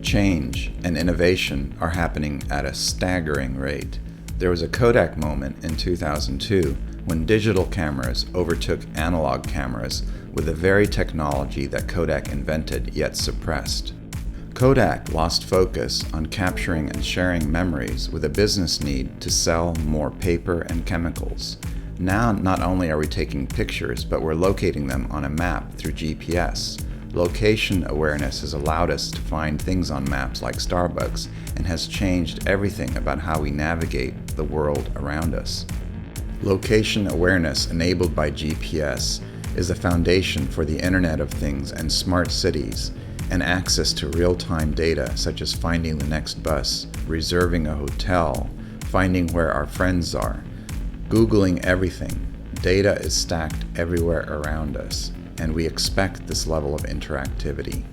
Change and innovation are happening at a staggering rate. There was a Kodak moment in 2002 when digital cameras overtook analog cameras with the very technology that Kodak invented yet suppressed. Kodak lost focus on capturing and sharing memories with a business need to sell more paper and chemicals. Now, not only are we taking pictures, but we're locating them on a map through GPS. Location awareness has allowed us to find things on maps like Starbucks and has changed everything about how we navigate the world around us. Location awareness enabled by GPS is the foundation for the Internet of Things and smart cities, and access to real-time data such as finding the next bus, reserving a hotel, finding where our friends are, Googling everything. Data is stacked everywhere around us, and we expect this level of interactivity.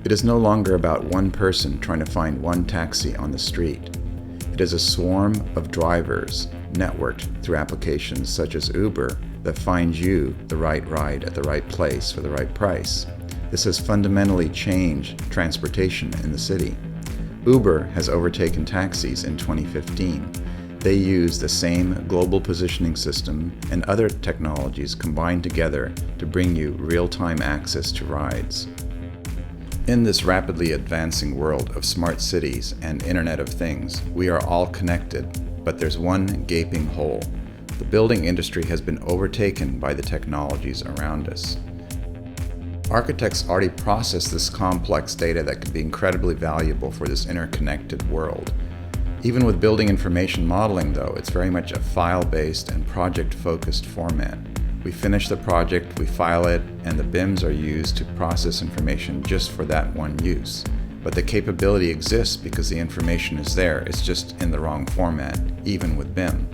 It is no longer about one person trying to find one taxi on the street. It is a swarm of drivers networked through applications such as Uber that find you the right ride at the right place for the right price. This has fundamentally changed transportation in the city. Uber has overtaken taxis in 2015. They use the same global positioning system and other technologies combined together to bring you real-time access to rides. In this rapidly advancing world of smart cities and Internet of Things, we are all connected, but there's one gaping hole. The building industry has been overtaken by the technologies around us. Architects already process this complex data that can be incredibly valuable for this interconnected world. Even with building information modeling, though, it's very much a file-based and project-focused format. We finish the project, we file it, and the BIMs are used to process information just for that one use. But the capability exists because the information is there, it's just in the wrong format, even with BIM.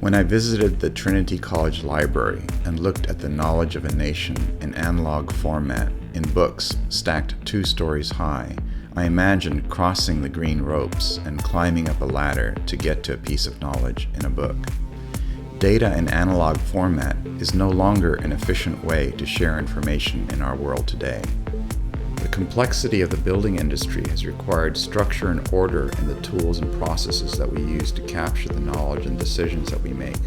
When I visited the Trinity College Library and looked at the knowledge of a nation in analog format in books stacked 2 stories high, I imagined crossing the green ropes and climbing up a ladder to get to a piece of knowledge in a book. Data in analog format is no longer an efficient way to share information in our world today. The complexity of the building industry has required structure and order in the tools and processes that we use to capture the knowledge and decisions that we make.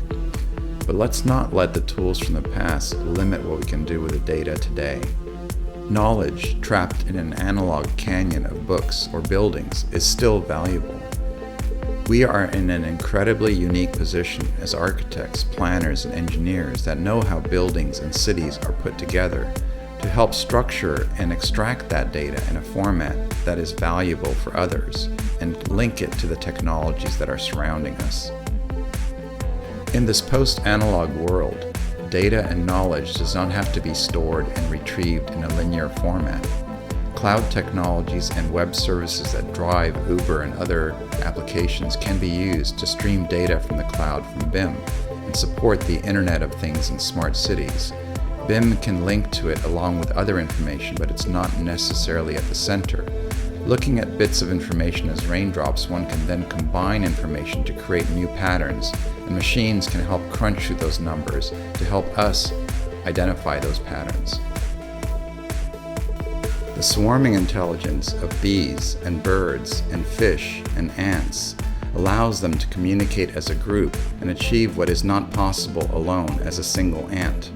But let's not let the tools from the past limit what we can do with the data today. Knowledge trapped in an analog canyon of books or buildings is still valuable. We are in an incredibly unique position as architects, planners, and engineers that know how buildings and cities are put together to help structure and extract that data in a format that is valuable for others and link it to the technologies that are surrounding us. In this post-analog world, data and knowledge does not have to be stored and retrieved in a linear format. Cloud technologies and web services that drive Uber and other applications can be used to stream data from the cloud from BIM and support the Internet of Things in smart cities. BIM can link to it along with other information, but it's not necessarily at the center. Looking at bits of information as raindrops, one can then combine information to create new patterns, and machines can help crunch through those numbers to help us identify those patterns. The swarming intelligence of bees and birds and fish and ants allows them to communicate as a group and achieve what is not possible alone as a single ant.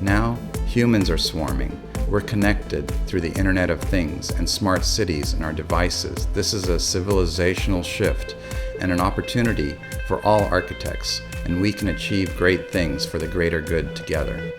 Now, humans are swarming. We're connected through the Internet of Things and smart cities and our devices. This is a civilizational shift and an opportunity for all architects, and we can achieve great things for the greater good together.